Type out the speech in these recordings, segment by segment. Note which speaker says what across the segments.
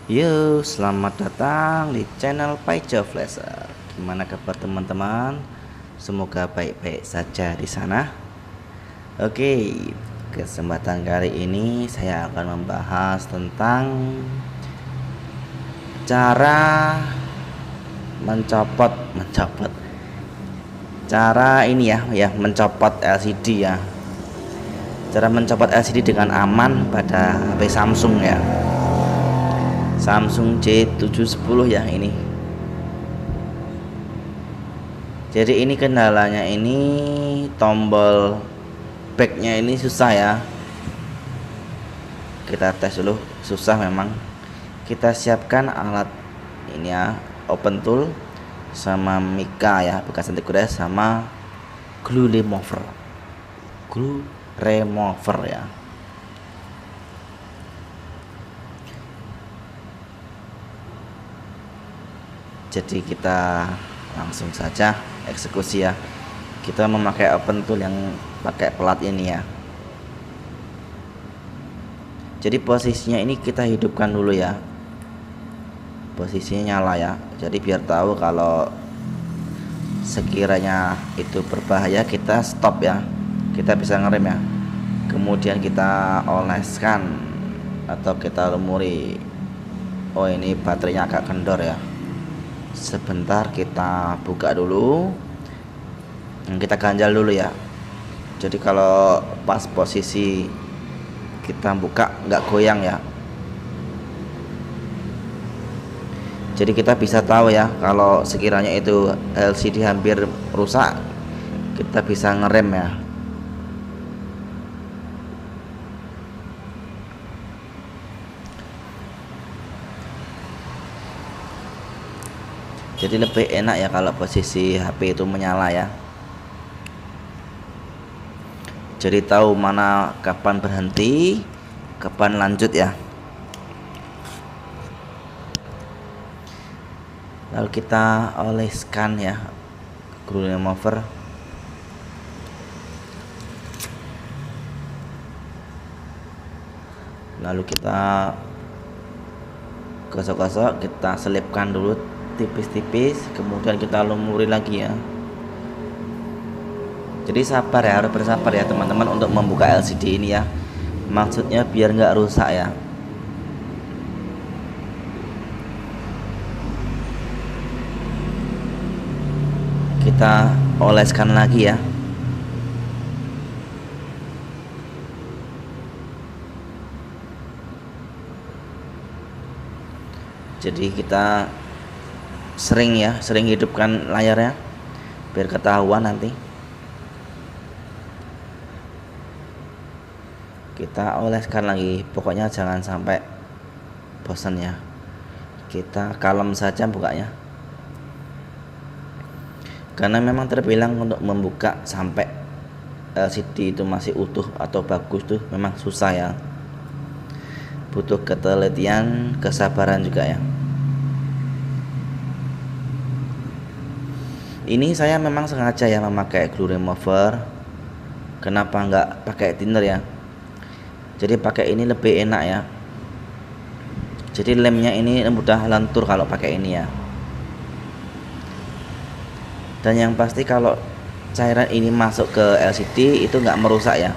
Speaker 1: Yo, selamat datang di channel Paijo Flasher. Gimana kabar teman-teman? Semoga baik-baik saja di sana. Oke, kesempatan kali ini saya akan membahas tentang cara mencopot cara ini ya mencopot LCD ya. Cara mencopot LCD dengan aman pada HP Samsung ya. Samsung J710 ya ini. Jadi ini kendalanya ini tombol backnya ini susah ya. Kita tes dulu, susah memang. Kita siapkan alat ini ya, open tool sama Mika ya, bekas anti kuda sama glue remover ya. Jadi kita langsung saja eksekusi ya. Kita memakai open tool yang pakai pelat ini ya. Jadi posisinya ini kita hidupkan dulu ya. Posisinya nyala ya. Jadi biar tahu kalau sekiranya itu berbahaya kita stop ya. Kita bisa ngerem ya. Kemudian kita oleskan atau kita lumuri. Oh, ini baterainya agak kendor ya. Sebentar kita buka dulu, kita ganjal dulu ya. Jadi kalau pas posisi kita buka nggak goyang ya. Jadi kita bisa tahu ya kalau sekiranya itu LCD hampir rusak, kita bisa ngerem ya. Jadi lebih enak ya kalau posisi HP itu menyala ya. Jadi tahu mana kapan berhenti, kapan lanjut ya. Lalu kita oleskan ya glue remover. Lalu kita gosok-gosok, kita selipkan dulu tipis-tipis, kemudian kita lumuri lagi ya. Jadi sabar ya, harus bersabar ya teman-teman untuk membuka LCD ini ya. Maksudnya biar nggak rusak ya. Kita oleskan lagi ya. Jadi kita sering hidupkan layarnya biar ketahuan nanti. Kita oleskan lagi, pokoknya jangan sampai bosan ya. Kita kalem saja bukanya, karena memang terbilang untuk membuka sampai LCD itu masih utuh atau bagus tuh memang susah ya, butuh ketelitian, kesabaran juga ya. Ini saya memang sengaja ya memakai glue remover. Kenapa nggak pakai thinner ya? Jadi pakai ini lebih enak ya. Jadi lemnya ini mudah lentur kalau pakai ini ya. Dan yang pasti kalau cairan ini masuk ke LCD itu nggak merusak ya.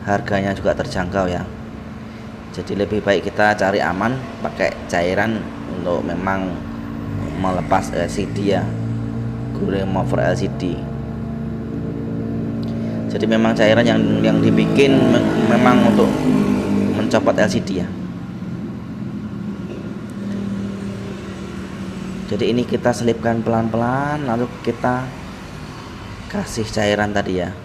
Speaker 1: Harganya juga terjangkau ya. Jadi lebih baik kita cari aman pakai cairan untuk memang melepas LCD ya, glue remover LCD. Jadi memang cairan yang dibikin memang untuk mencopot LCD ya. Jadi ini kita selipkan pelan-pelan, lalu kita kasih cairan tadi ya.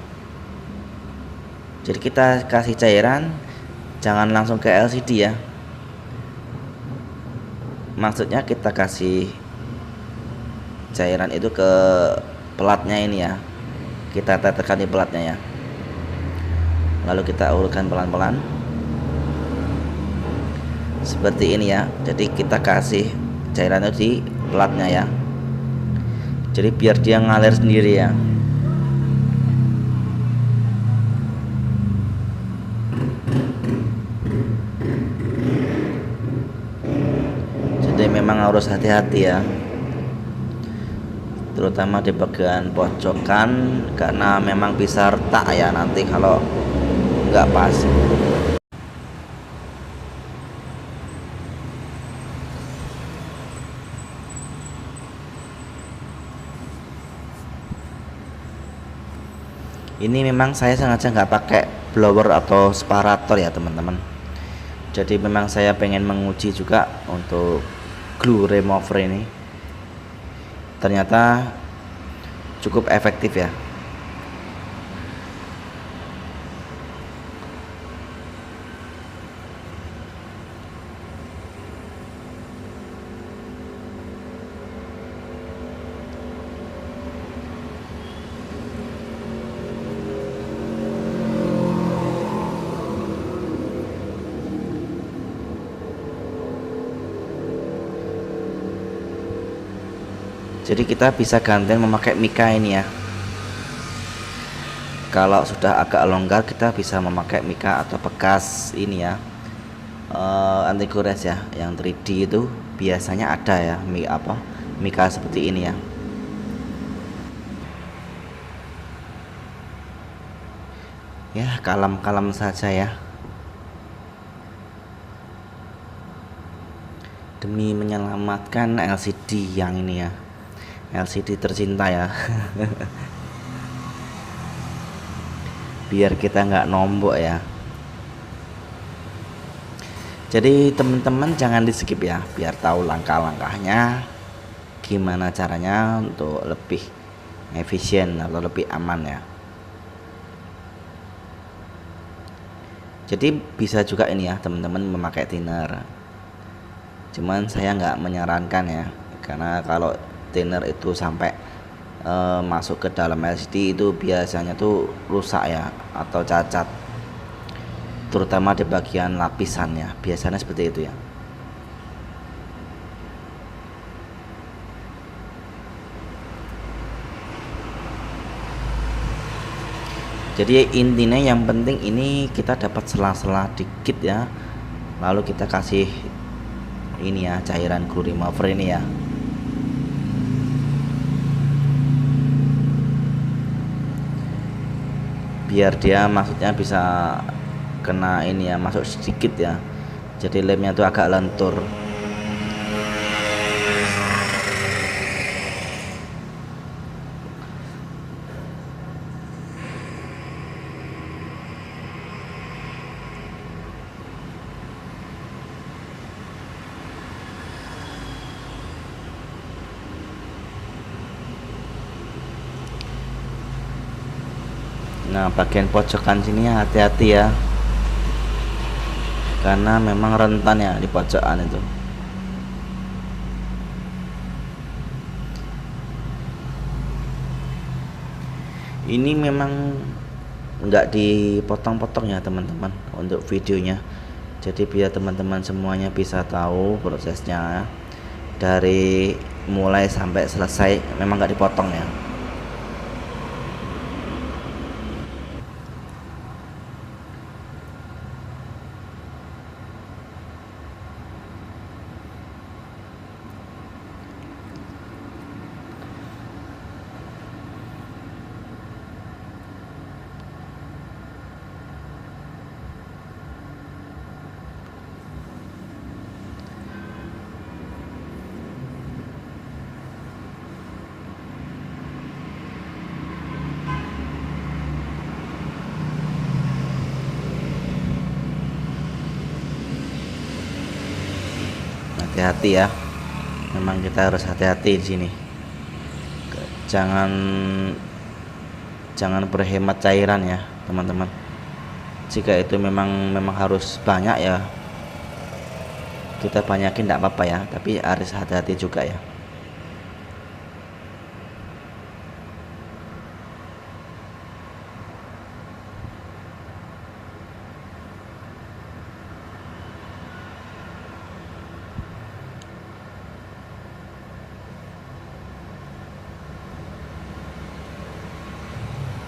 Speaker 1: Jadi kita kasih cairan, jangan langsung ke LCD ya. Maksudnya kita kasih cairan itu ke pelatnya ini ya. Kita tekan di pelatnya ya. Lalu kita ulurkan pelan-pelan seperti ini ya. Jadi kita kasih cairan itu di pelatnya ya. Jadi biar dia ngalir sendiri ya. memang harus hati-hati ya, terutama di bagian pojokan, karena memang bisa retak ya nanti kalau nggak pas. Ini memang saya sengaja nggak pakai blower atau separator ya teman-teman, jadi memang saya pengen menguji juga untuk glue remover ini, ternyata cukup efektif ya. Jadi kita bisa gantian memakai mika ini ya. Kalau sudah agak longgar kita bisa memakai mika atau bekas ini ya, anti gores ya, yang 3D itu biasanya ada ya mika seperti ini ya. Ya kalem-kalem saja ya, demi menyelamatkan LCD yang ini ya, LCD tercinta ya. Biar kita nggak nombok ya. Jadi teman-teman jangan di skip ya, biar tahu langkah-langkahnya gimana caranya untuk lebih efisien atau lebih aman ya. Jadi bisa juga ini ya teman-teman memakai thinner, cuman saya nggak menyarankan ya, karena kalau thinner itu sampai masuk ke dalam LCD itu biasanya tuh rusak ya atau cacat, terutama di bagian lapisan ya, biasanya seperti itu ya. Jadi intinya yang penting ini kita dapat sela-sela dikit ya, lalu kita kasih ini ya cairan glue remover ini ya. Biar dia maksudnya bisa kena ini ya, masuk sedikit ya, jadi lemnya tuh agak lentur. Nah bagian pojokan sini hati-hati ya, karena memang rentan ya di pojokan itu. Ini memang nggak dipotong-potong ya teman-teman untuk videonya, jadi biar teman-teman semuanya bisa tahu prosesnya dari mulai sampai selesai, memang nggak dipotong ya. Hati-hati ya, memang kita harus hati-hati di sini, jangan berhemat cairan ya teman-teman. Jika itu memang harus banyak ya, kita banyakin tidak apa-apa ya, tapi harus hati-hati juga ya.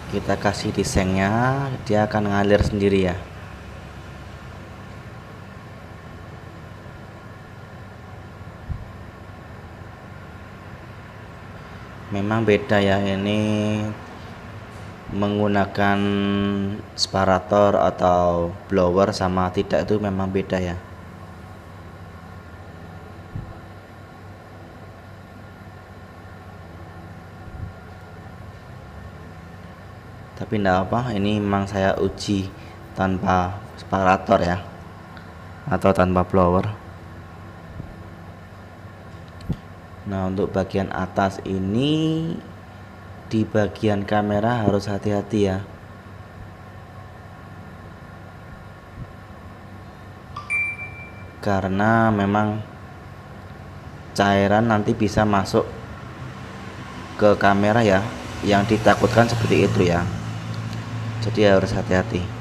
Speaker 1: Kita kasih desainnya, dia akan ngalir sendiri ya. Memang beda ya, ini menggunakan separator atau blower sama tidak itu memang beda ya. Tapi enggak apa, ini memang saya uji tanpa separator ya, atau tanpa blower. Nah, untuk bagian atas ini, di bagian kamera harus hati-hati ya, karena memang cairan nanti bisa masuk ke kamera ya, yang ditakutkan seperti itu ya, jadi harus hati-hati.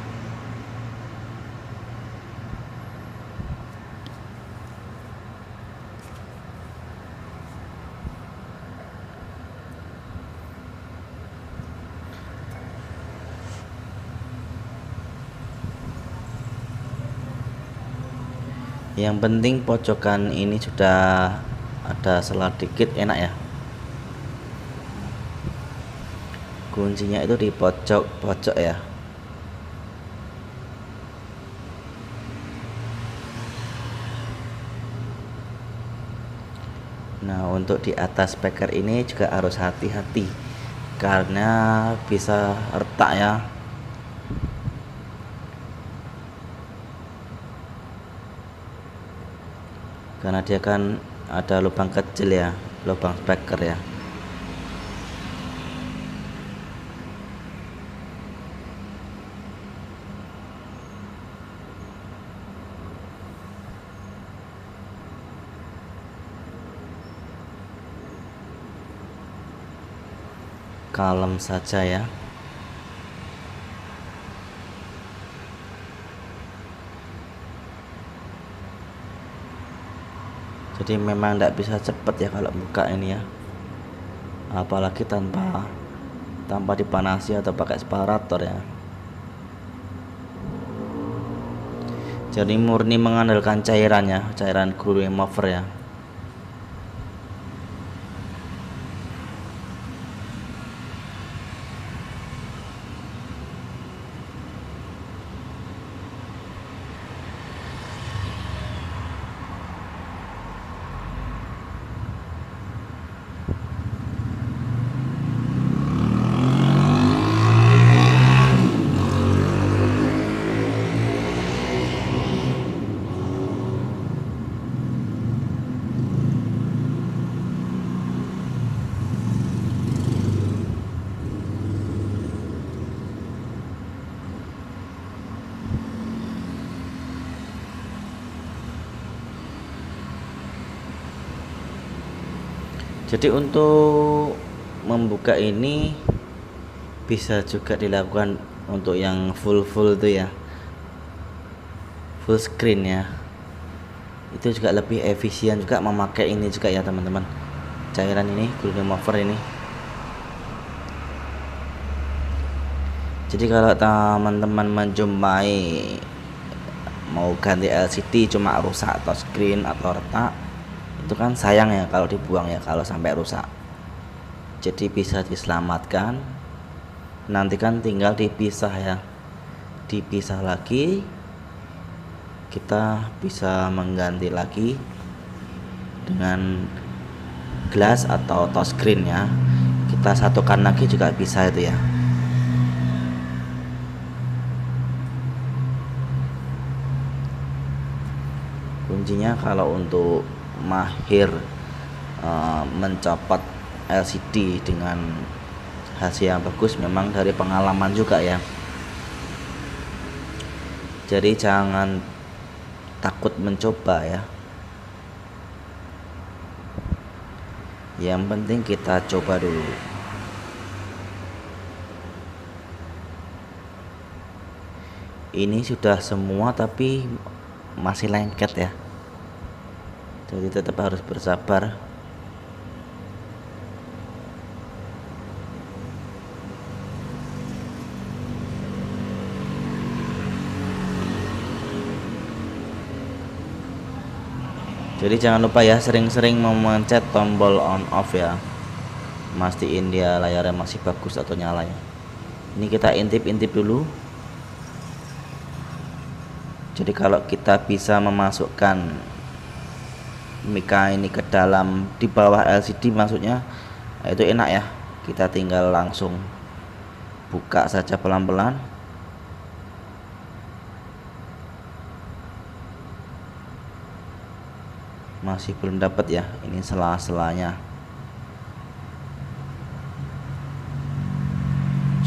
Speaker 1: Yang penting pojokan ini sudah ada sela dikit, enak ya. Kuncinya itu di pojok-pojok ya. Nah, untuk di atas speaker ini juga harus hati-hati karena bisa retak ya. Karena dia kan ada lubang kecil ya, lubang speaker ya. Kalem saja ya. Jadi memang tidak bisa cepat ya kalau buka ini ya, apalagi tanpa dipanasi atau pakai separator ya. Jadi murni mengandalkan cairannya, cairan glue remover ya. Jadi untuk membuka ini bisa juga dilakukan untuk yang full itu ya, full screen ya, itu juga lebih efisien juga memakai ini juga ya teman-teman, cairan ini glue remover ini. Jadi kalau teman-teman menjumpai mau ganti LCD cuma rusak atau screen atau retak, itu kan sayang ya kalau dibuang ya kalau sampai rusak. Jadi bisa diselamatkan, nanti kan tinggal dipisah ya, dipisah lagi, kita bisa mengganti lagi dengan glass atau touchscreen ya, kita satukan lagi juga bisa itu ya. Kuncinya kalau untuk mahir mencopot LCD dengan hasil yang bagus memang dari pengalaman juga ya. Jadi jangan takut mencoba ya, yang penting kita coba dulu. Ini sudah semua tapi masih lengket ya, jadi tetap harus bersabar. Jadi jangan lupa ya sering-sering memencet tombol on off ya, mastiin dia layarnya masih bagus atau nyala ya. Ini kita intip-intip dulu. Jadi kalau kita bisa memasukkan mika ini ke dalam di bawah LCD maksudnya, itu enak ya. Kita tinggal langsung buka saja pelan-pelan. Masih belum dapat ya, ini sela-selanya.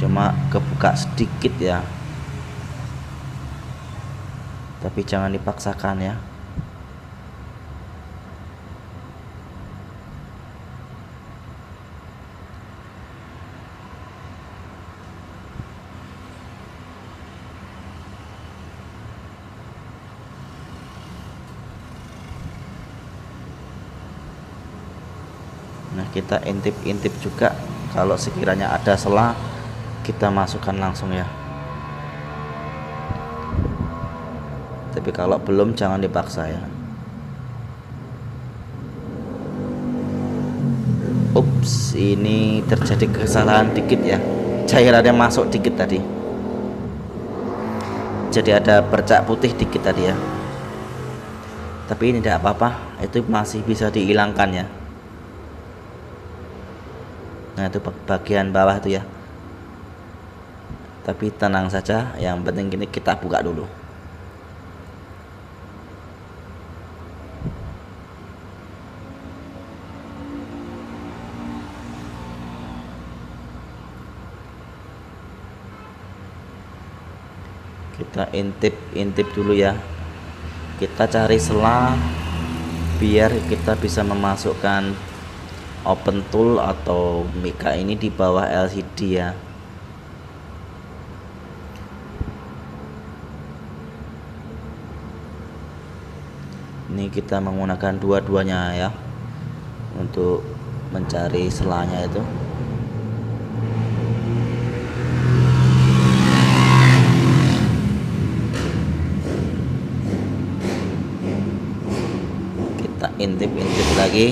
Speaker 1: Cuma kebuka sedikit ya, tapi jangan dipaksakan ya. Nah, kita intip-intip juga, kalau sekiranya ada celah kita masukkan langsung ya. Tapi kalau belum jangan dipaksa ya. Ups, ini terjadi kesalahan dikit ya. Cairannya masuk dikit tadi. Jadi ada bercak putih dikit tadi ya. Tapi ini tidak apa-apa, itu masih bisa dihilangkan ya. Nah, itu bagian bawah itu ya. Tapi tenang saja, yang penting ini kita buka dulu. Kita intip dulu ya. Kita cari celah biar kita bisa memasukkan open tool atau mika ini di bawah LCD ya. Ini kita menggunakan dua-duanya ya untuk mencari selanya itu. Kita intip-intip lagi.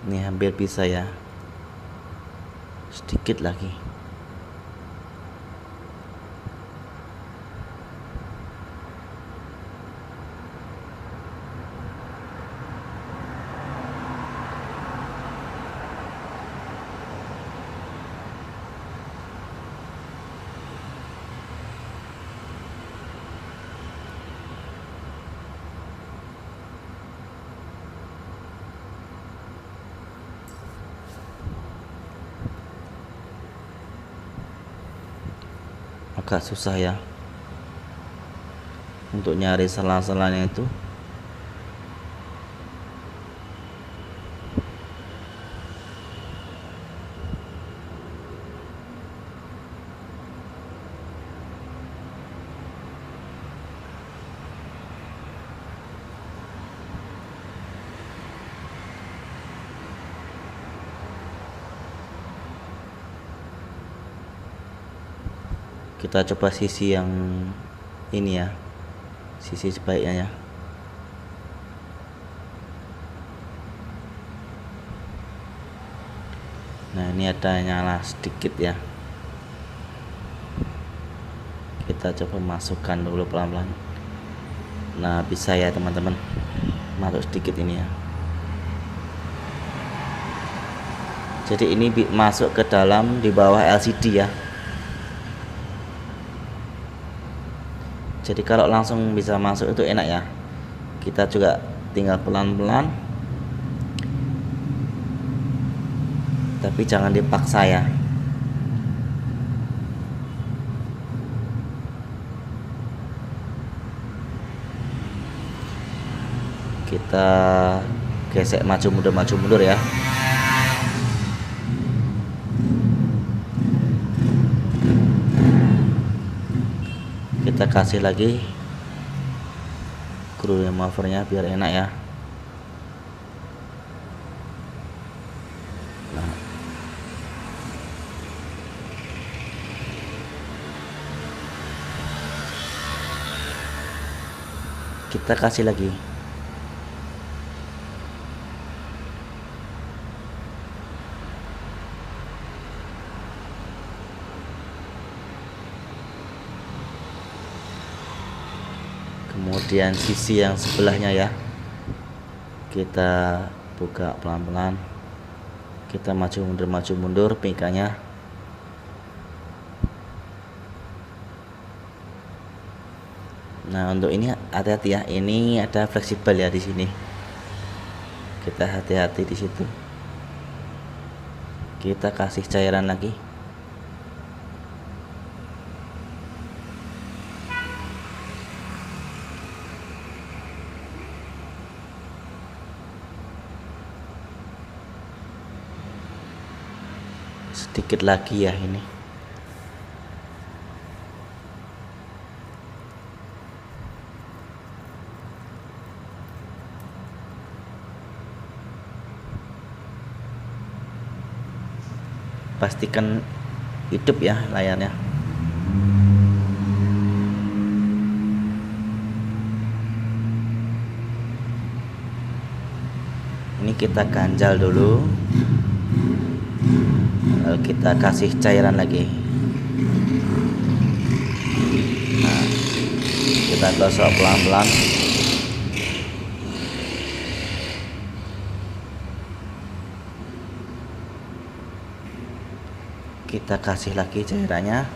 Speaker 1: Ini hampir bisa ya, sedikit lagi. Agak susah ya untuk nyari celah-celahnya itu. Kita coba sisi yang ini ya, sisi sebaiknya ya. Nah, ini ada nyala sedikit ya. Kita coba masukkan dulu pelan-pelan. Nah, bisa ya teman-teman, masuk sedikit ini ya. Jadi ini masuk ke dalam di bawah LCD ya. Jadi kalau langsung bisa masuk itu enak ya. Kita juga tinggal pelan-pelan, tapi jangan dipaksa ya. Kita gesek maju mundur ya. kita kasih lagi screw removernya biar enak ya. Nah, kita kasih lagi. Kemudian sisi yang sebelahnya ya, kita buka pelan-pelan, kita maju mundur pingkanya. Nah, untuk ini hati-hati ya, ini ada fleksibel ya di sini, kita hati-hati di situ. Kita kasih cairan lagi. Sedikit lagi ya ini. Pastikan hidup ya layarnya. Ini kita ganjal dulu, lalu kita kasih cairan lagi. Nah, kita gosok pelan-pelan. Kita kasih lagi cairannya.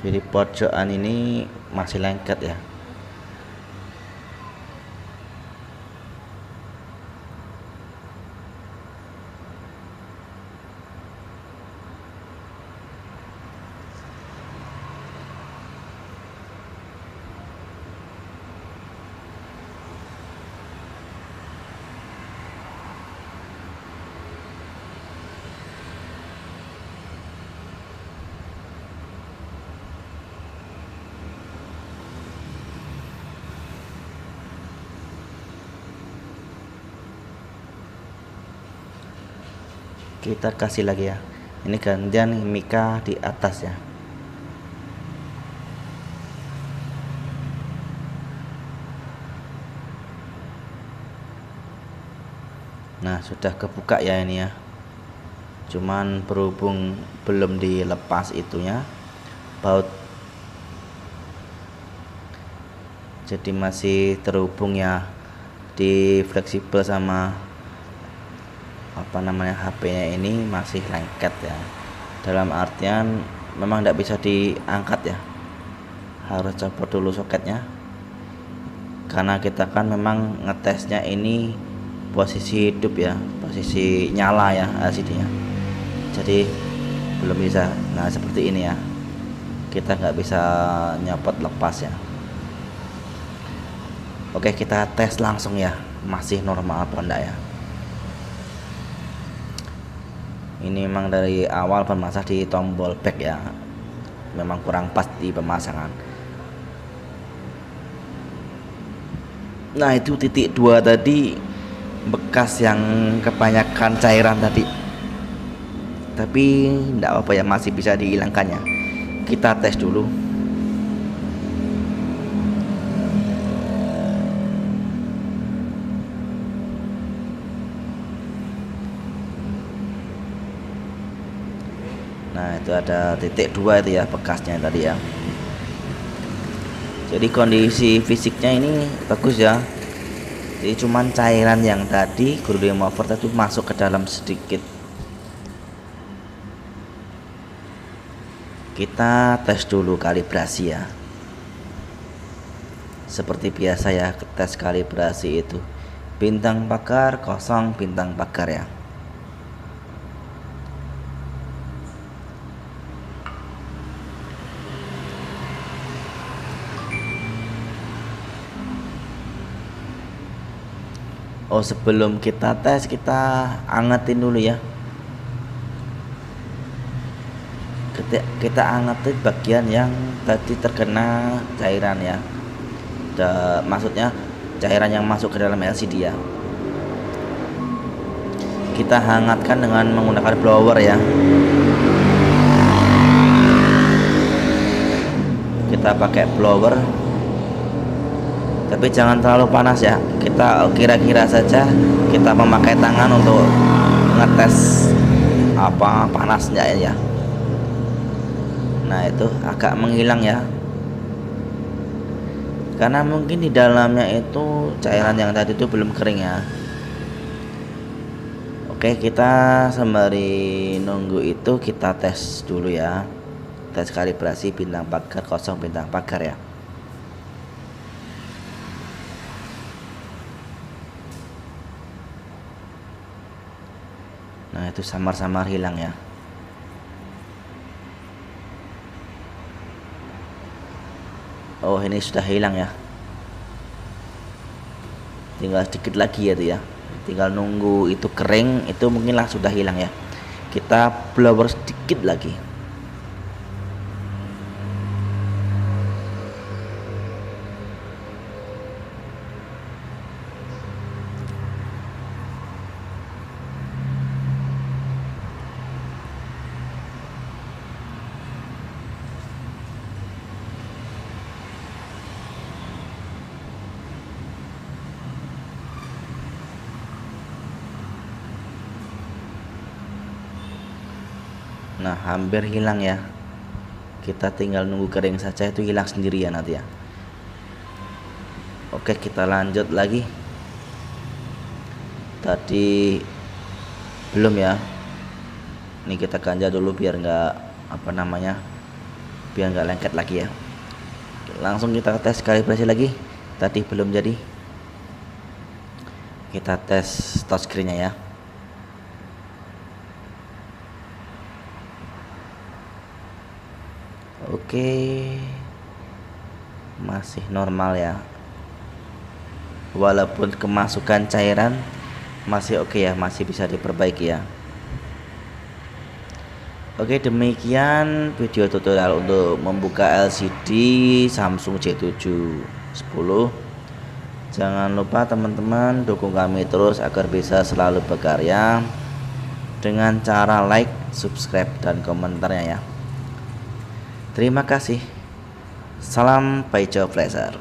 Speaker 1: Jadi pojokan ini masih lengket ya. Kita kasih lagi ya. Ini gantian mika di atas ya. Nah, sudah kebuka ya ini ya. Cuman berhubung belum dilepas itunya, baut, jadi masih terhubung ya, di fleksibel sama apa namanya HP-nya ini masih lengket ya. Dalam artian memang tidak bisa diangkat ya, harus copot dulu soketnya, karena kita kan memang ngetesnya ini posisi hidup ya, posisi nyala ya LCD-nya, jadi belum bisa. Nah, seperti ini ya, kita nggak bisa nyopot lepas ya. Oke, kita tes langsung ya, masih normal apa enggak ya. Ini memang dari awal pemasang di tombol back ya, memang kurang pas di pemasangan. Nah, itu titik 2 tadi bekas yang kebanyakan cairan tadi, tapi enggak apa-apa ya, masih bisa dihilangkannya. Kita tes dulu. Nah, itu ada titik 2 itu ya bekasnya tadi ya. Jadi kondisi fisiknya ini bagus ya. Jadi cuman cairan yang tadi screw remover itu masuk ke dalam sedikit. Kita tes dulu kalibrasi ya. Seperti biasa ya, tes kalibrasi itu bintang pagar kosong, bintang pagar ya. Oh, sebelum kita tes kita angetin dulu ya. Kita angetin bagian yang tadi terkena cairan ya. Maksudnya cairan yang masuk ke dalam LCD ya. Kita hangatkan dengan menggunakan blower ya. Kita pakai blower, tapi jangan terlalu panas ya. Kita kira-kira saja, kita memakai tangan untuk ngetes apa panasnya ya. Nah, itu agak menghilang ya, karena mungkin di dalamnya itu cairan yang tadi itu belum kering ya. Oke, kita sembari nunggu itu kita tes dulu ya. Tes kalibrasi bintang pagar kosong bintang pagar ya. Nah, itu samar-samar hilang ya. Oh, ini sudah hilang ya. Tinggal sedikit lagi ya tuh ya. Tinggal nunggu itu kering, itu mungkin lah sudah hilang ya. Kita blower sedikit lagi. Nah, hampir hilang ya. Kita tinggal nunggu kering saja, itu hilang sendiri ya nanti ya. Oke, kita lanjut lagi. Tadi belum ya. Ini kita ganja dulu biar nggak biar nggak lengket lagi ya. Langsung kita tes kalibrasi lagi. Tadi belum jadi. Kita tes touchscreen-nya ya. Oke, masih normal ya, walaupun kemasukan cairan masih oke ya, masih bisa diperbaiki ya. Oke, demikian video tutorial untuk membuka LCD Samsung J7 10. Jangan lupa teman-teman dukung kami terus agar bisa selalu berkarya dengan cara like, subscribe, dan komentarnya ya. Terima kasih. Salam Paijo Pleasure.